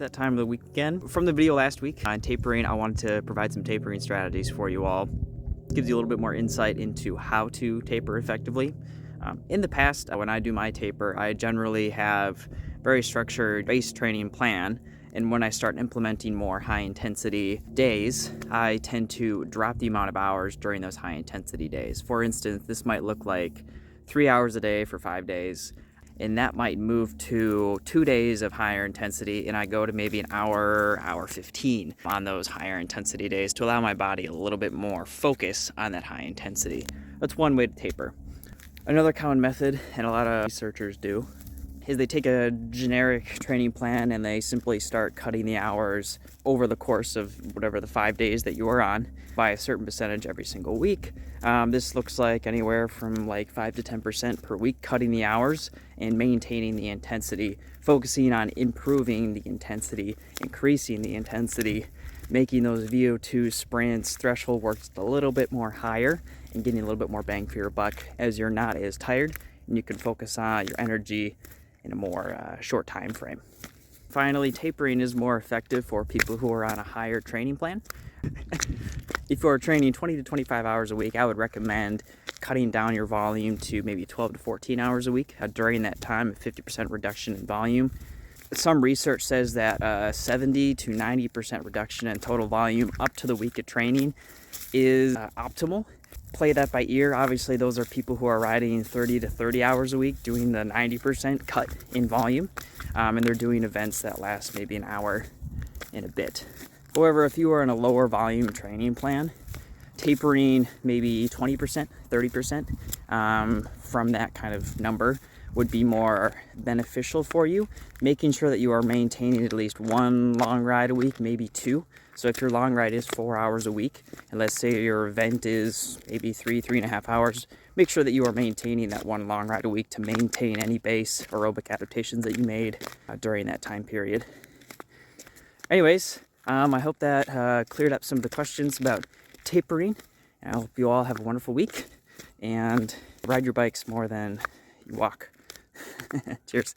that time of the week again. From the video last week on tapering, I wanted to provide some tapering strategies for you all. Gives you a little bit more insight into how to taper effectively. In the past, when I do my taper, I generally have very structured base training plan. And when I start implementing more high intensity days, I tend to drop the amount of hours during those high intensity days. For instance, this might look like 3 hours a day for 5 days. And that might move to 2 days of higher intensity, and I go to maybe an hour 15 on those higher intensity days to allow my body a little bit more focus on that high intensity. That's one way to taper. Another common method, and a lot of researchers do, is they take a generic training plan and they simply start cutting the hours over the course of whatever the 5 days that you are on by a certain percentage every single week. This looks like anywhere from like 5 to 10% per week, cutting the hours and maintaining the intensity, focusing on improving the intensity, increasing the intensity, making those VO2 sprints threshold works a little bit more higher and getting a little bit more bang for your buck as you're not as tired and you can focus on your energy in a more short time frame. Finally, tapering is more effective for people who are on a higher training plan. If you're training 20 to 25 hours a week, I would recommend cutting down your volume to maybe 12 to 14 hours a week. During that time, a 50% reduction in volume. Some research says that 70 to 90% reduction in total volume up to the week of training is optimal. Play that by ear. Obviously, those are people who are riding 30 to 30 hours a week, doing the 90% cut in volume, and they're doing events that last maybe an hour and a bit. However, if you are in a lower volume training plan, tapering maybe 20%, 30% from that kind of number would be more beneficial for you, making sure that you are maintaining at least one long ride a week, maybe two. So if your long ride is 4 hours a week, and let's say your event is maybe 3.5 hours, make sure that you are maintaining that one long ride a week to maintain any base aerobic adaptations that you made during that time period. Anyways, I hope that cleared up some of the questions about tapering. I hope you all have a wonderful week and ride your bikes more than you walk. Cheers.